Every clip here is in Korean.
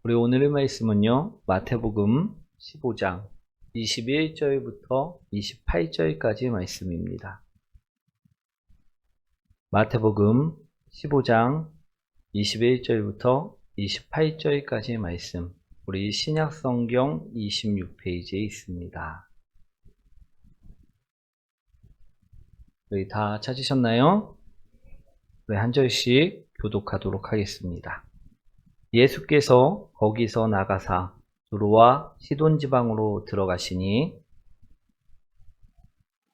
우리 오늘의 말씀은요, 마태복음 15장 21절부터 28절까지 말씀입니다. 마태복음 15장 21절부터 28절까지 말씀, 우리 신약성경 26페이지에 있습니다. 우리 다 찾으셨나요? 우리 한 절씩 교독하도록 하겠습니다. 예수께서 거기서 나가사 두로와 시돈 지방으로 들어가시니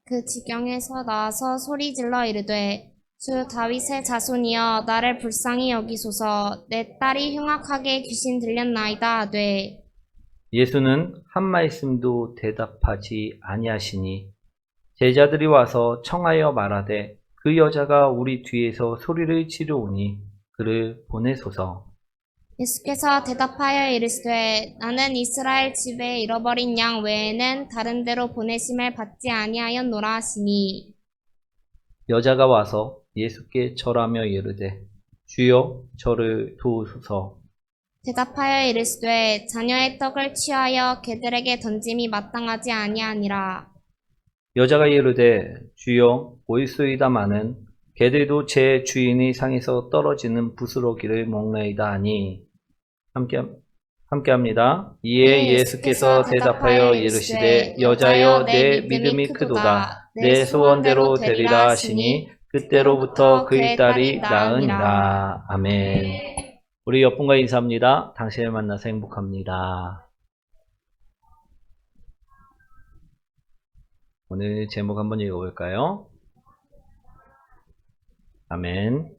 그 지경에서 나와서 소리질러 이르되 주 다윗의 자손이여 나를 불쌍히 여기소서. 내 딸이 흉악하게 귀신 들렸나이다 하되 예수는 한 말씀도 대답하지 아니하시니 제자들이 와서 청하여 말하되 그 여자가 우리 뒤에서 소리를 지르오니 그를 보내소서. 예수께서 대답하여 이르시되 나는 이스라엘 집에 잃어버린 양 외에는 다른 데로 보내심을 받지 아니하였노라 하시니 여자가 와서 예수께 절하며 이르되 주여 저를 도우소서. 대답하여 이르시되 자녀의 떡을 취하여 개들에게 던짐이 마땅하지 아니하니라. 여자가 이르되 주여 올소이다마는 개들도 제 주인의 상에서 떨어지는 부스러기를 먹나이다 하니 함께합니다. 이에 예수께서 대답하여 이르시되 여자여 내 믿음이 크도다. 내 소원대로 되리라 하시니 그때로부터 그의 딸이 나으니라. 아멘. 우리 옆분과 인사합니다. 당신을 만나서 행복합니다. 오늘 제목 한번 읽어볼까요? 아멘.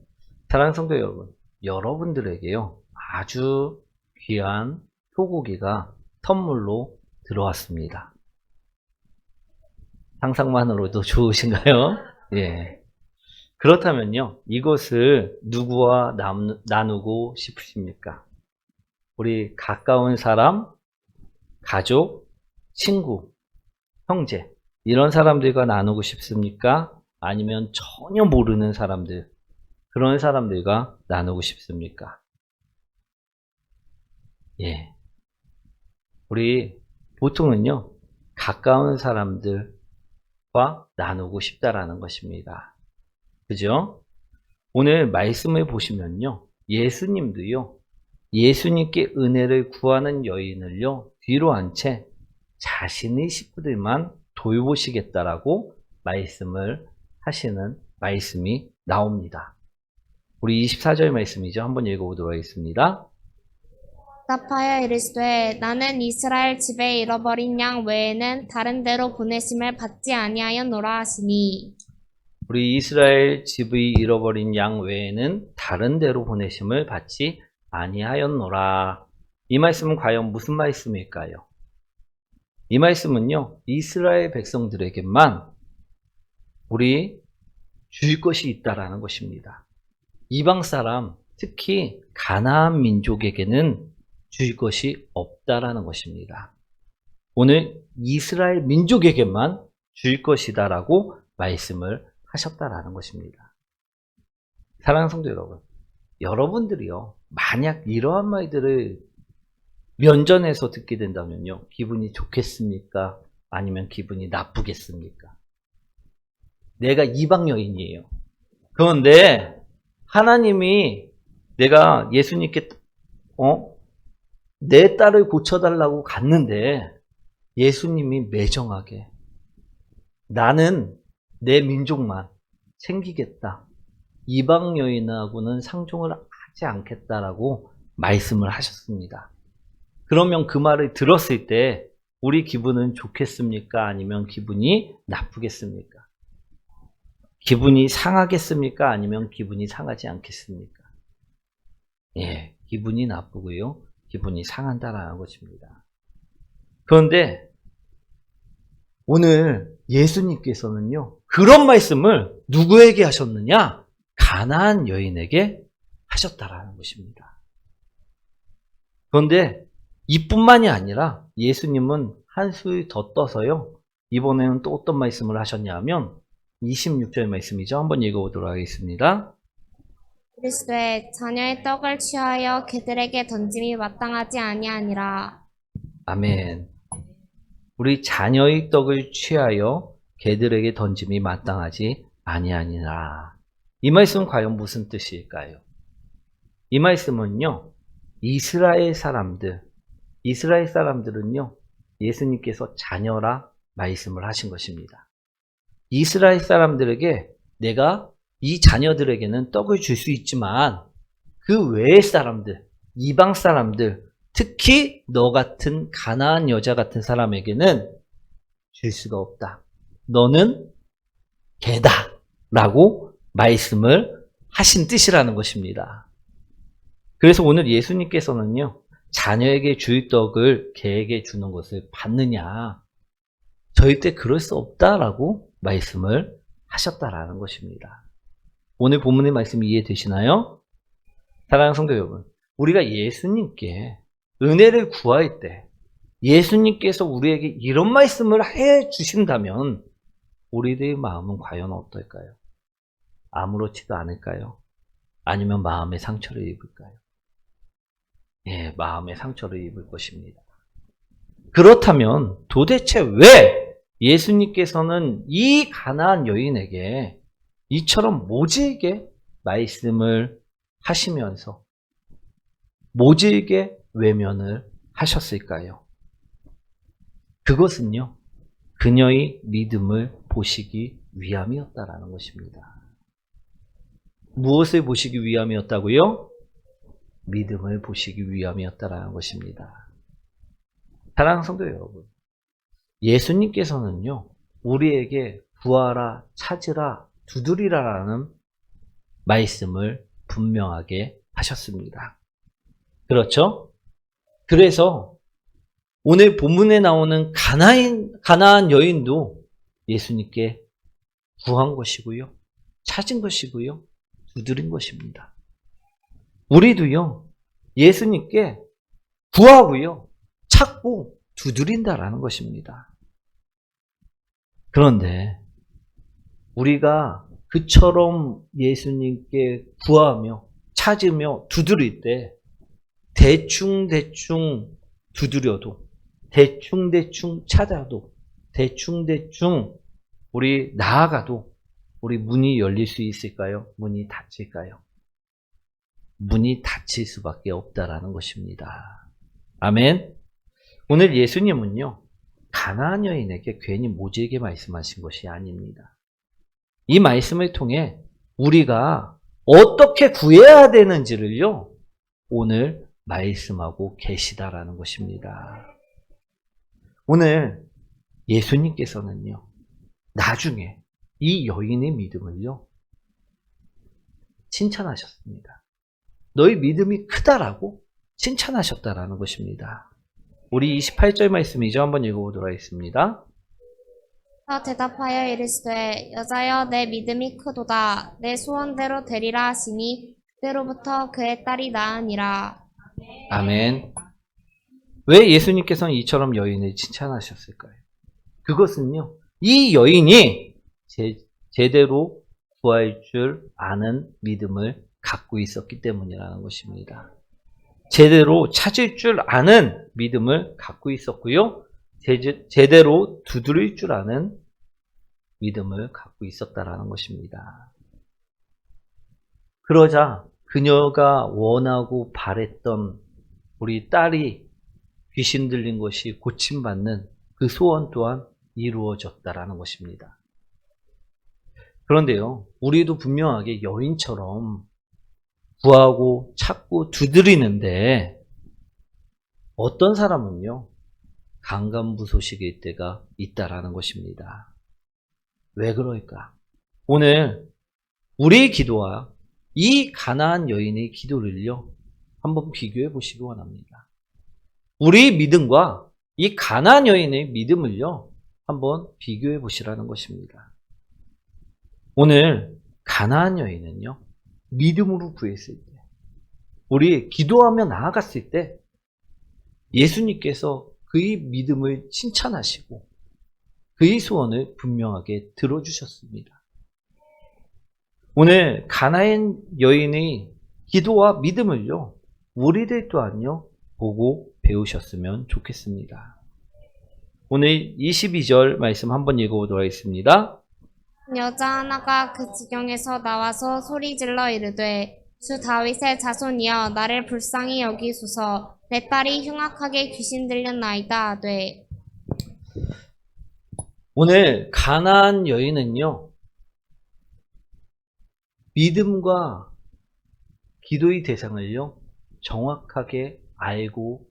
사랑하는 성도 여러분, 여러분들에게요 아주 귀한 소고기가 선물로 들어왔습니다. 상상만으로도 좋으신가요? 예. 그렇다면요, 이것을 누구와 나누고 싶으십니까? 우리 가까운 사람, 가족, 친구, 형제, 이런 사람들과 나누고 싶습니까? 아니면 전혀 모르는 사람들, 그런 사람들과 나누고 싶습니까? 예. 우리 보통은요, 가까운 사람들과 나누고 싶다라는 것입니다. 그죠? 오늘 말씀을 보시면요, 예수님도요, 예수님께 은혜를 구하는 여인을요, 뒤로 한 채 자신의 식구들만 돌보시겠다라고 말씀을 하시는 말씀이 나옵니다. 우리 24절 말씀이죠. 한번 읽어보도록 하겠습니다. 대답하여 이르시되 나는 이스라엘 집에 잃어버린 양 외에는 다른 데로 보내심을 받지 아니하였노라 하시니 우리 이스라엘 집의 잃어버린 양 외에는 다른 데로 보내심을 받지 아니하였노라. 이 말씀은 과연 무슨 말씀일까요? 이 말씀은요, 이스라엘 백성들에게만 우리 줄 것이 있다라는 것입니다. 이방 사람, 특히 가나안 민족에게는 줄 것이 없다라는 것입니다. 오늘 이스라엘 민족에게만 줄 것이다라고 말씀을 하셨다라는 것입니다. 사랑하는 성도 여러분, 여러분들이요, 만약 이러한 말들을 면전에서 듣게 된다면요, 기분이 좋겠습니까? 아니면 기분이 나쁘겠습니까? 내가 이방 여인이에요. 그런데 하나님이 내가 예수님께 내 딸을 고쳐달라고 갔는데 예수님이 매정하게 나는 내 민족만 챙기겠다. 이방 여인하고는 상종을 하지 않겠다라고 말씀을 하셨습니다. 그러면 그 말을 들었을 때 우리 기분은 좋겠습니까? 아니면 기분이 나쁘겠습니까? 기분이 상하겠습니까? 아니면 기분이 상하지 않겠습니까? 예, 기분이 나쁘고요. 기분이 상한다라는 것입니다. 그런데 오늘 예수님께서는요, 그런 말씀을 누구에게 하셨느냐? 가나안 여인에게 하셨다라는 것입니다. 그런데 이뿐만이 아니라 예수님은 한술 더 떠서요, 이번에는 또 어떤 말씀을 하셨냐 하면 26절 말씀이죠. 한번 읽어보도록 하겠습니다. 이르시되 자녀의 떡을 취하여 개들에게 던짐이 마땅하지 아니하니라. 아멘. 우리 자녀의 떡을 취하여 개들에게 던짐이 마땅하지 아니하니라. 이 말씀은 과연 무슨 뜻일까요? 이 말씀은요, 이스라엘 사람들은요, 예수님께서 자녀라 말씀을 하신 것입니다. 이스라엘 사람들에게 내가 이 자녀들에게는 떡을 줄 수 있지만 그 외의 사람들, 이방 사람들, 특히 너 같은 가나안 여자 같은 사람에게는 줄 수가 없다. 너는 개다 라고 말씀을 하신 뜻이라는 것입니다. 그래서 오늘 예수님께서는요, 자녀에게 줄 떡을 개에게 주는 것을 받느냐, 절대 그럴 수 없다라고 말씀을 하셨다라는 것입니다. 오늘 본문의 말씀 이해되시나요? 사랑하는 성도 여러분, 우리가 예수님께 은혜를 구할 때 예수님께서 우리에게 이런 말씀을 해 주신다면 우리들의 마음은 과연 어떨까요? 아무렇지도 않을까요? 아니면 마음의 상처를 입을까요? 예, 마음의 상처를 입을 것입니다. 그렇다면 도대체 왜 예수님께서는 이 가나안 여인에게 이처럼 모질게 말씀을 하시면서 모질게 외면을 하셨을까요? 그것은요, 그녀의 믿음을 보시기 위함이었다라는 것입니다. 무엇을 보시기 위함이었다고요? 믿음을 보시기 위함이었다라는 것입니다. 사랑하는 성도 여러분, 예수님께서는요, 우리에게 구하라, 찾으라, 두드리라라는 말씀을 분명하게 하셨습니다. 그렇죠? 그래서 오늘 본문에 나오는 가나안 여인도 예수님께 구한 것이고요, 찾은 것이고요, 두드린 것입니다. 우리도요, 예수님께 구하고요, 찾고 두드린다라는 것입니다. 그런데 우리가 그처럼 예수님께 구하며 찾으며 두드릴 때 대충대충 두드려도 대충대충 찾아도 대충대충 우리 나아가도 우리 문이 열릴 수 있을까요? 문이 닫힐까요? 문이 닫힐 수밖에 없다라는 것입니다. 아멘. 오늘 예수님은요, 가나안 여인에게 괜히 모질게 말씀하신 것이 아닙니다. 이 말씀을 통해 우리가 어떻게 구해야 되는지를요, 오늘 말씀하고 계시다라는 것입니다. 오늘 예수님께서는요, 나중에 이 여인의 믿음을요, 칭찬하셨습니다. 너희 믿음이 크다라고 칭찬하셨다라는 것입니다. 우리 28절 말씀이죠. 한번 읽어보도록 하겠습니다. 또 대답하여 이르시되 여자여 내 믿음이 크도다. 내 소원대로 되리라 하시니 그때로부터 그의 딸이 나으니라. 아멘. 왜 예수님께서는 이처럼 여인을 칭찬하셨을까요? 그것은요, 이 여인이 제대로 구할 줄 아는 믿음을 갖고 있었기 때문이라는 것입니다. 제대로 찾을 줄 아는 믿음을 갖고 있었고요, 제대로 두드릴 줄 아는 믿음을 갖고 있었다라는 것입니다. 그러자 그녀가 원하고 바랬던 우리 딸이 귀신 들린 것이 고침받는 그 소원 또한 이루어졌다라는 것입니다. 그런데요, 우리도 분명하게 여인처럼 구하고 찾고 두드리는데 어떤 사람은요, 강간부소식일 때가 있다라는 것입니다. 왜 그럴까? 오늘 우리의 기도와 이 가나안 여인의 기도를요, 한번 비교해 보시기 원합니다. 우리의 믿음과 이 가나안 여인의 믿음을요, 한번 비교해 보시라는 것입니다. 오늘 가나안 여인은요, 믿음으로 구했을 때, 우리 기도하며 나아갔을 때 예수님께서 그의 믿음을 칭찬하시고 그의 소원을 분명하게 들어주셨습니다. 오늘 가나안 여인의 기도와 믿음을요, 우리들 또한요, 보고 배우셨으면 좋겠습니다. 오늘 22절 말씀 한번 읽어보도록 하겠습니다. 여자 하나가 그 지경에서 나와서 소리질러 이르되 주 다윗의 자손이여 나를 불쌍히 여기소서 내 딸이 흉악하게 귀신 들렸나이다 하되. 오늘 가나안 여인은요, 믿음과 기도의 대상을요, 정확하게 알고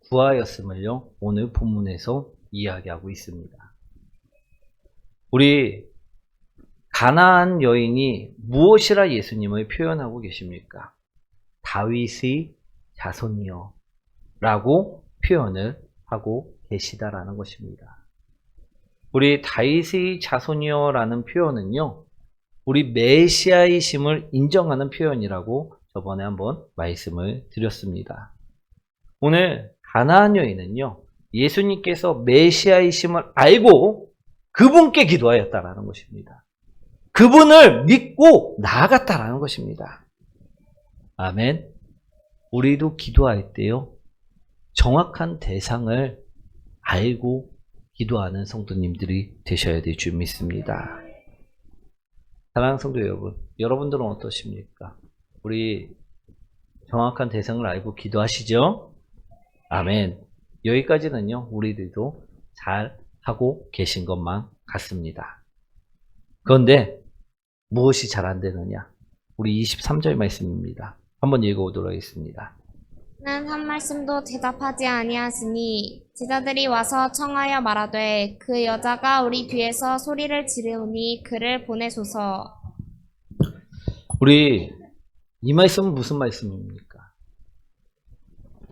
구하였음을요, 오늘 본문에서 이야기하고 있습니다. 우리 가나안 여인이 무엇이라 예수님을 표현하고 계십니까? 다윗의 자손이여 라고 표현을 하고 계시다라는 것입니다. 우리 다윗의 자손이여 라는 표현은요, 우리 메시아이심을 인정하는 표현이라고 저번에 한번 말씀을 드렸습니다. 오늘 가나안 여인은요, 예수님께서 메시아이심을 알고 그분께 기도하였다라는 것입니다. 그분을 믿고 나아갔다라는 것입니다. 아멘. 우리도 기도할 때요, 정확한 대상을 알고 기도하는 성도님들이 되셔야 될 줄 믿습니다. 사랑하는 성도 여러분, 여러분들은 어떠십니까? 우리 정확한 대상을 알고 기도하시죠? 아멘. 여기까지는요, 우리들도 잘 하고 계신 것만 같습니다. 그런데 무엇이 잘 안 되느냐? 우리 23절 말씀입니다. 한번 읽어보도록 하겠습니다. 는 한 말씀도 대답하지 아니하시니 제자들이 와서 청하여 말하되 그 여자가 우리 뒤에서 소리를 지르니 그를 보내소서. 우리 이 말씀은 무슨 말씀입니까?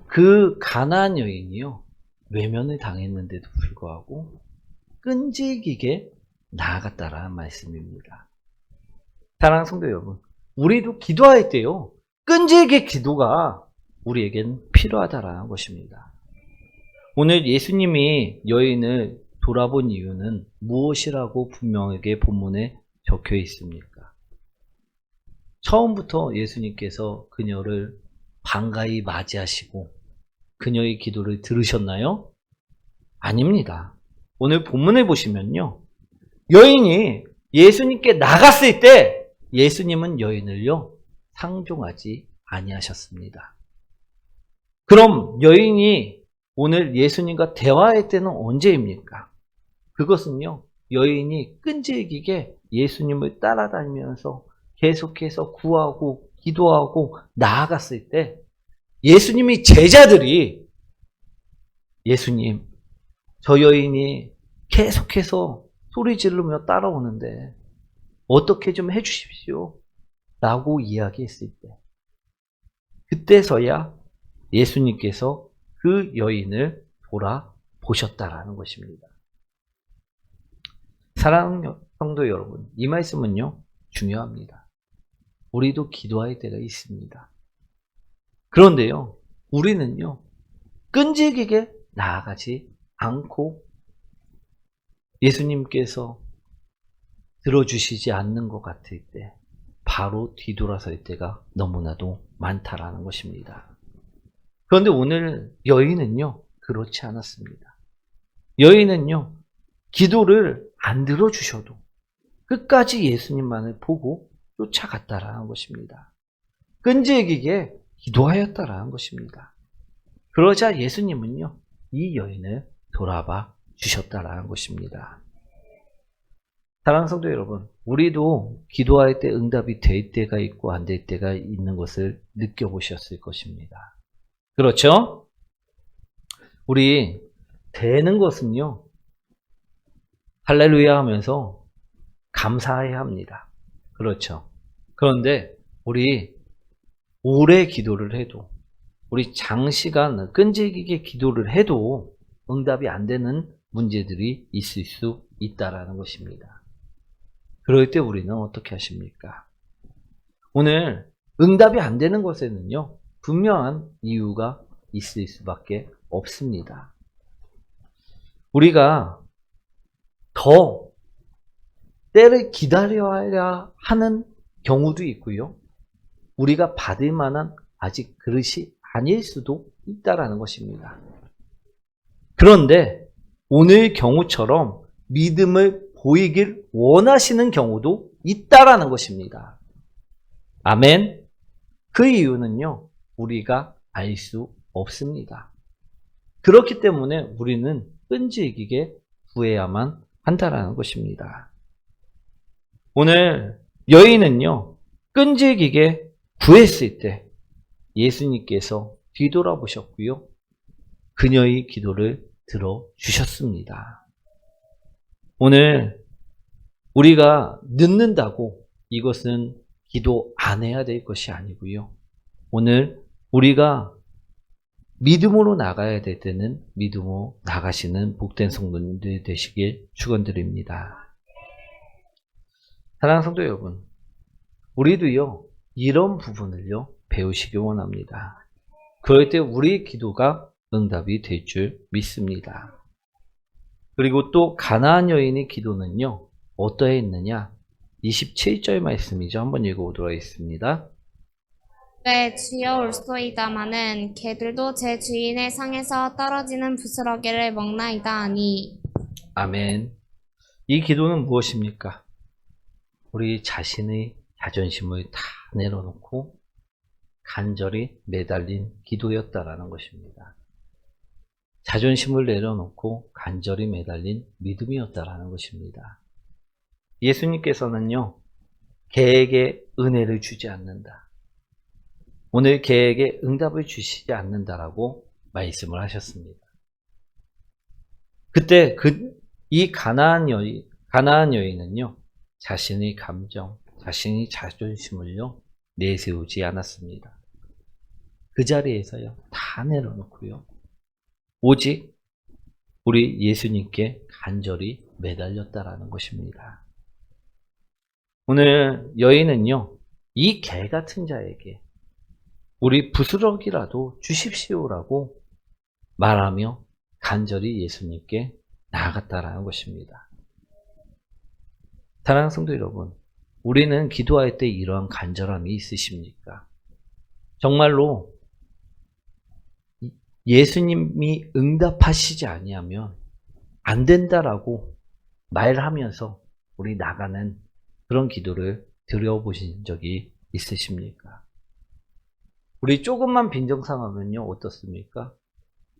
그 가나안 여인이요, 외면을 당했는데도 불구하고 끈질기게 나아갔다라는 말씀입니다. 사랑하는 성도 여러분, 우리도 기도할 때요, 끈질기게 기도가 우리에겐 필요하다라는 것입니다. 오늘 예수님이 여인을 돌아본 이유는 무엇이라고 분명하게 본문에 적혀 있습니까? 처음부터 예수님께서 그녀를 반가이 맞이하시고 그녀의 기도를 들으셨나요? 아닙니다. 오늘 본문에 보시면요, 여인이 예수님께 나갔을 때 예수님은 여인을요, 상종하지 아니하셨습니다. 그럼 여인이 오늘 예수님과 대화할 때는 언제입니까? 그것은요, 여인이 끈질기게 예수님을 따라다니면서 계속해서 구하고 기도하고 나아갔을 때 예수님이 제자들이 예수님, 저 여인이 계속해서 소리 지르며 따라오는데 어떻게 좀 해주십시오 라고 이야기했을 때, 그때서야 예수님께서 그 여인을 돌아보셨다라는 것입니다. 사랑하는 성도 여러분, 이 말씀은요, 중요합니다. 우리도 기도할 때가 있습니다. 그런데요, 우리는요, 끈질기게 나아가지 않고 예수님께서 들어주시지 않는 것 같을 때 바로 뒤돌아설 때가 너무나도 많다라는 것입니다. 그런데 오늘 여인은요, 그렇지 않았습니다. 여인은요, 기도를 안 들어주셔도 끝까지 예수님만을 보고 쫓아갔다라는 것입니다. 끈질기게 기도하였다라는 것입니다. 그러자 예수님은요, 이 여인을 돌아봐 주셨다라는 것입니다. 사랑하는 성도 여러분, 우리도 기도할 때 응답이 될 때가 있고 안 될 때가 있는 것을 느껴보셨을 것입니다. 그렇죠? 우리 되는 것은요, 할렐루야 하면서 감사해야 합니다. 그렇죠? 그런데 우리 오래 기도를 해도, 우리 장시간 끈질기게 기도를 해도 응답이 안 되는 문제들이 있을 수 있다라는 것입니다. 그럴 때 우리는 어떻게 하십니까? 오늘 응답이 안 되는 것에는요, 분명한 이유가 있을 수밖에 없습니다. 우리가 더 때를 기다려야 하는 경우도 있고요. 우리가 받을 만한 아직 그릇이 아닐 수도 있다라는 것입니다. 그런데 오늘 경우처럼 믿음을 보이길 원하시는 경우도 있다라는 것입니다. 아멘. 그 이유는요, 우리가 알 수 없습니다. 그렇기 때문에 우리는 끈질기게 구해야만 한다라는 것입니다. 오늘 여인은요, 끈질기게 구했을 때 예수님께서 뒤돌아보셨고요, 그녀의 기도를 들어주셨습니다. 오늘 우리가 늦는다고 이것은 기도 안 해야 될 것이 아니고요. 오늘 우리가 믿음으로 나가야 될 때는 믿음으로 나가시는 복된 성도님들 되시길 축원드립니다. 사랑하는 성도 여러분, 우리도요, 이런 부분을요, 배우시기 원합니다. 그럴 때 우리의 기도가 응답이 될 줄 믿습니다. 그리고 또 가나안 여인의 기도는요, 어떠했느냐? 27절 말씀이죠. 한번 읽어보도록 하겠습니다. 네, 주여 올소이다마는 개들도 제 주인의 상에서 떨어지는 부스러기를 먹나이다 하니. 아멘. 이 기도는 무엇입니까? 우리 자신의 자존심을 다 내려놓고 간절히 매달린 기도였다라는 것입니다. 자존심을 내려놓고 간절히 매달린 믿음이었다라는 것입니다. 예수님께서는요, 개에게 은혜를 주지 않는다. 오늘 개에게 응답을 주시지 않는다라고 말씀을 하셨습니다. 그때 이 가나안 여인은요, 자신의 감정, 자신의 자존심을요, 내세우지 않았습니다. 그 자리에서요, 다 내려놓고요, 오직 우리 예수님께 간절히 매달렸다라는 것입니다. 오늘 여인은요, 이 개 같은 자에게 우리 부스러기라도 주십시오라고 말하며 간절히 예수님께 나아갔다라는 것입니다. 사랑하는 성도 여러분, 우리는 기도할 때 이러한 간절함이 있으십니까? 정말로 예수님이 응답하시지 아니하면 안 된다라고 말하면서 우리 나가는 그런 기도를 드려보신 적이 있으십니까? 우리 조금만 빈정상하면요, 어떻습니까?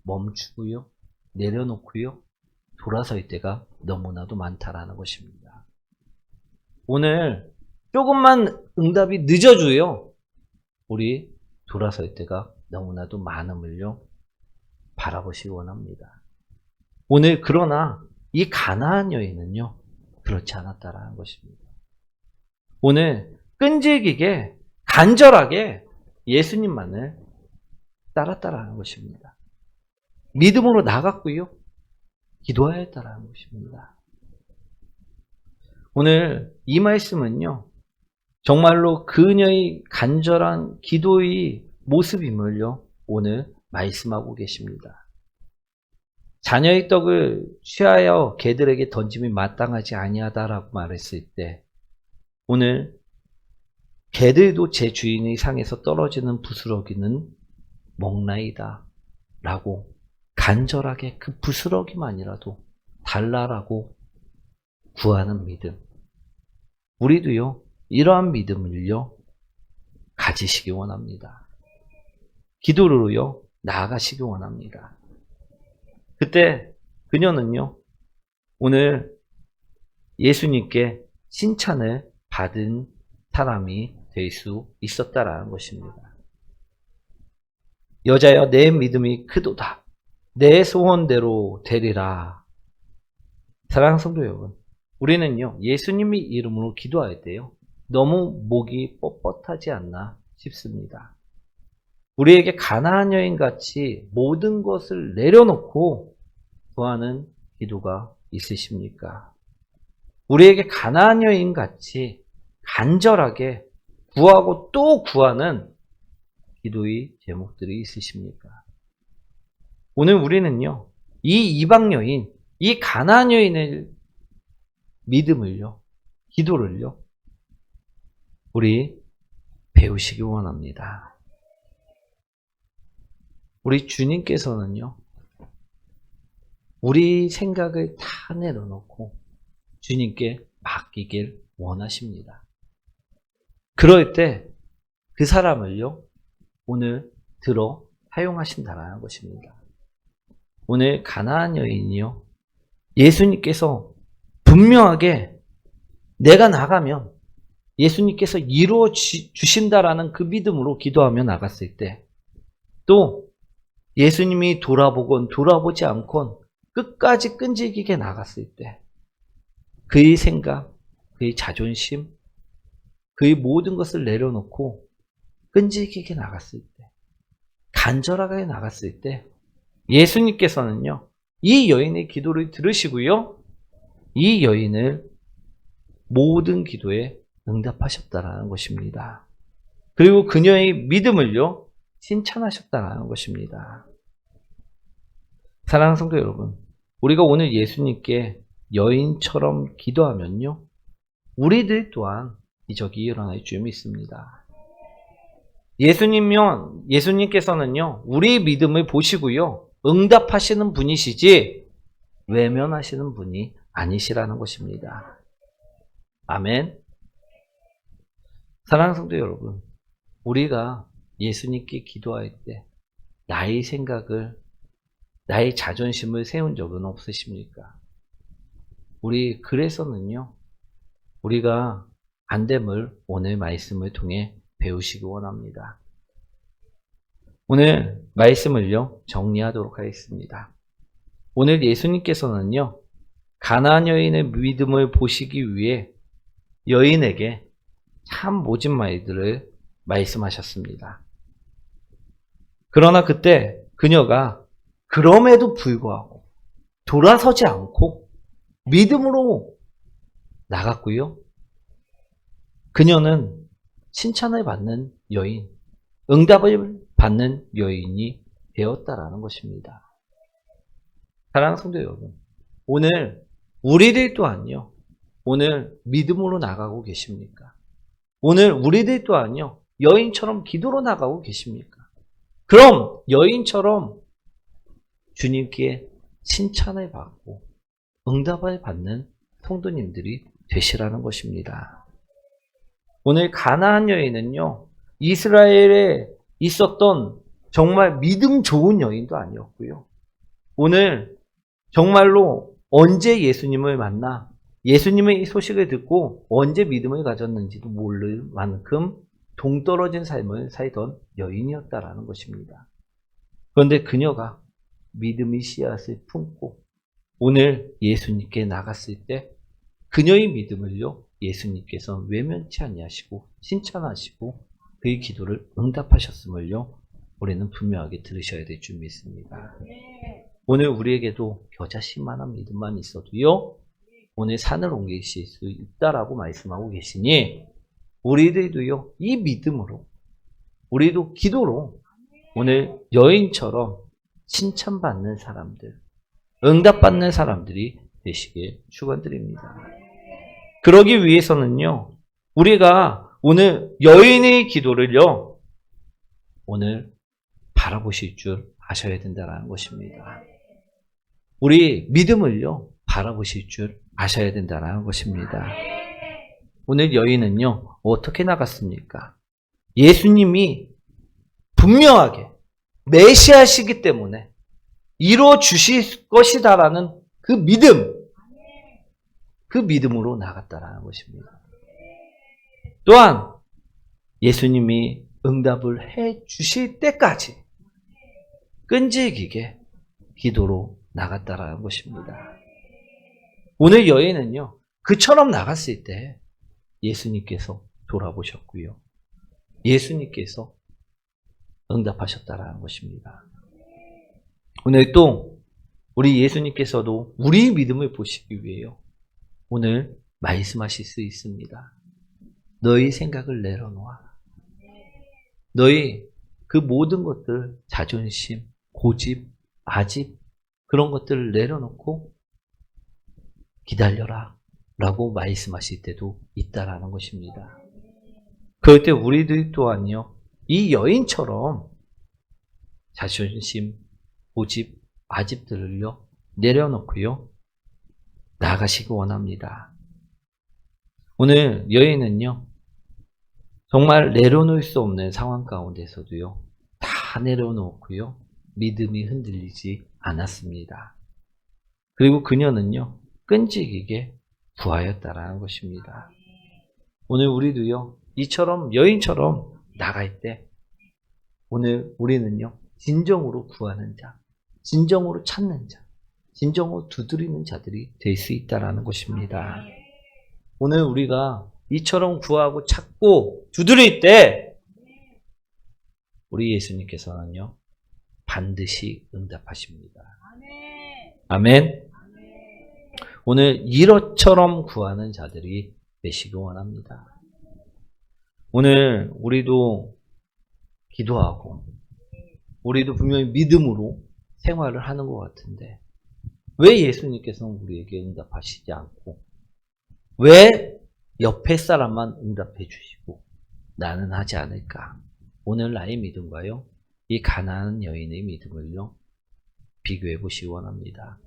멈추고요, 내려놓고요, 돌아설 때가 너무나도 많다라는 것입니다. 오늘 조금만 응답이 늦어져요, 우리 돌아설 때가 너무나도 많음을요, 바라보시기 원합니다. 오늘 그러나 이 가나안 여인은요, 그렇지 않았다라는 것입니다. 오늘 끈질기게 간절하게 예수님만을 따랐다라는 것입니다. 믿음으로 나갔고요, 기도하였다라는 것입니다. 오늘 이 말씀은요, 정말로 그녀의 간절한 기도의 모습임을요, 오늘 말씀하고 계십니다. 자녀의 떡을 취하여 개들에게 던짐이 마땅하지 아니하다라고 말했을 때, 오늘 개들도 제 주인의 상에서 떨어지는 부스러기는 먹나이다 라고 간절하게 그 부스러기만이라도 달라라고 구하는 믿음, 우리도요, 이러한 믿음을요, 가지시기 원합니다. 기도로요, 나아가시기 원합니다. 그때 그녀는요, 오늘 예수님께 칭찬을 받은 사람이 될 수 있었다라는 것입니다. 여자여, 내 믿음이 크도다. 내 소원대로 되리라. 사랑하는 성도 여러분, 우리는요, 예수님의 이름으로 기도할 때요, 너무 목이 뻣뻣하지 않나 싶습니다. 우리에게 가나안 여인같이 모든 것을 내려놓고 구하는 기도가 있으십니까? 우리에게 가나안 여인같이 간절하게 구하고 또 구하는 기도의 제목들이 있으십니까? 오늘 우리는요, 이 이방 여인, 이 가나안 여인의 믿음을요, 기도를요, 우리 배우시기 원합니다. 우리 주님께서는요, 우리 생각을 다 내려놓고 주님께 맡기길 원하십니다. 그럴 때 그 사람을요, 오늘 들어 사용하신다는 것입니다. 오늘 가나안 여인이요, 예수님께서 분명하게 내가 나가면 예수님께서 이루어 주신다라는 그 믿음으로 기도하며 나갔을 때, 또 예수님이 돌아보건 돌아보지 않건 끝까지 끈질기게 나갔을 때, 그의 생각, 그의 자존심, 그의 모든 것을 내려놓고 끈질기게 나갔을 때, 간절하게 나갔을 때, 예수님께서는요, 이 여인의 기도를 들으시고요, 이 여인을 모든 기도에 응답하셨다라는 것입니다. 그리고 그녀의 믿음을요, 칭찬하셨다라는 것입니다. 사랑하는 성도 여러분, 우리가 오늘 예수님께 여인처럼 기도하면요, 우리들 또한 기적이 일어날 줄 믿습니다. 예수님께서는요, 우리의 믿음을 보시고요, 응답하시는 분이시지 외면하시는 분이 아니시라는 것입니다. 아멘. 사랑하는 성도 여러분, 우리가 예수님께 기도할 때 나의 생각을, 나의 자존심을 세운 적은 없으십니까? 우리 그래서는요, 우리가 안 됨을 오늘 말씀을 통해 배우시기 원합니다. 오늘 말씀을요, 정리하도록 하겠습니다. 오늘 예수님께서는요, 가나안 여인의 믿음을 보시기 위해 여인에게 참 모진 말들을 말씀하셨습니다. 그러나 그때 그녀가 그럼에도 불구하고 돌아서지 않고 믿음으로 나갔고요. 그녀는 칭찬을 받는 여인, 응답을 받는 여인이 되었다라는 것입니다. 사랑하는 성도 여러분, 오늘 우리들 또한요, 오늘 믿음으로 나가고 계십니까? 오늘 우리들 또한요, 여인처럼 기도로 나가고 계십니까? 그럼 여인처럼 주님께 칭찬을 받고 응답을 받는 성도님들이 되시라는 것입니다. 오늘 가나안 여인은요, 이스라엘에 있었던 정말 믿음 좋은 여인도 아니었고요. 오늘 정말로 언제 예수님을 만나 예수님의 이 소식을 듣고 언제 믿음을 가졌는지도 모를 만큼 동떨어진 삶을 살던 여인이었다라는 것입니다. 그런데 그녀가 믿음의 씨앗을 품고 오늘 예수님께 나갔을 때 그녀의 믿음을요, 예수님께서 외면치 아니하시고 칭찬하시고 그의 기도를 응답하셨음을요, 우리는 분명하게 들으셔야 될 줄 믿습니다. 오늘 우리에게도 겨자씨만한 믿음만 있어도요, 오늘 산을 옮기실 수 있다라고 말씀하고 계시니 우리들도요, 이 믿음으로 우리도 기도로 오늘 여인처럼 칭찬받는 사람들, 응답받는 사람들이 되시길 축원드립니다. 그러기 위해서는요, 우리가 오늘 여인의 기도를요, 오늘 바라보실 줄 아셔야 된다는 것입니다. 우리 믿음을요, 바라보실 줄 아셔야 된다는 것입니다. 오늘 여인은요, 어떻게 나갔습니까? 예수님이 분명하게 메시아시기 때문에 이루어 주실 것이다라는 그 믿음, 그 믿음으로 나갔다라는 것입니다. 또한 예수님이 응답을 해 주실 때까지 끈질기게 기도로 나갔다라는 것입니다. 오늘 여인은요, 그처럼 나갔을 때 예수님께서 돌아보셨고요. 예수님께서 응답하셨다라는 것입니다. 오늘 또 우리 예수님께서도 우리 믿음을 보시기 위해요, 오늘 말씀하실 수 있습니다. 너희 생각을 내려놓아. 너희 그 모든 것들, 자존심, 고집, 아집, 그런 것들을 내려놓고 기다려라 라고 말씀하실 때도 있다라는 것입니다. 그럴 때 우리들 또한요, 이 여인처럼 자존심, 고집, 아집들을요, 내려놓고요, 나아가시기 원합니다. 오늘 여인은요, 정말 내려놓을 수 없는 상황 가운데서도요, 다 내려놓고요, 믿음이 흔들리지 않았습니다. 그리고 그녀는요, 끈질기게 구하였다라는 것입니다. 오늘 우리도요, 이처럼 여인처럼 나갈 때, 오늘 우리는요, 진정으로 구하는 자, 진정으로 찾는 자, 진정으로 두드리는 자들이 될 수 있다라는 것입니다. 오늘 우리가 이처럼 구하고 찾고 두드릴 때 우리 예수님께서는요, 반드시 응답하십니다. 아멘. 오늘 이처럼 구하는 자들이 되시기 원합니다. 오늘 우리도 기도하고 우리도 분명히 믿음으로 생활을 하는 것 같은데 왜 예수님께서는 우리에게 응답하시지 않고 왜 옆에 사람만 응답해 주시고 나는 하지 않을까? 오늘 나의 믿음과요, 이 가난한 여인의 믿음을요, 비교해 보시기 원합니다.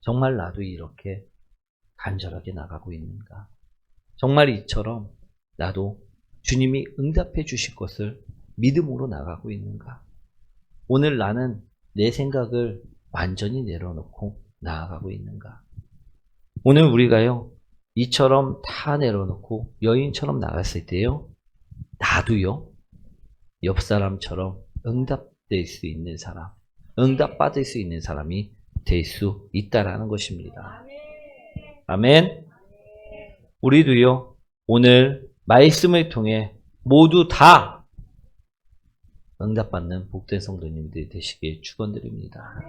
정말 나도 이렇게 간절하게 나가고 있는가? 정말 이처럼 나도 주님이 응답해 주실 것을 믿음으로 나가고 있는가? 오늘 나는 내 생각을 완전히 내려놓고 나아가고 있는가? 오늘 우리가요, 이처럼 다 내려놓고 여인처럼 나갔을 때요, 나도요, 옆 사람처럼 응답될 수 있는 사람, 응답받을 수 있는 사람이 될 수 있다라는 것입니다. 아멘. 우리도요, 오늘 말씀을 통해 모두 다 응답받는 복된 성도님들이 되시길 축원드립니다.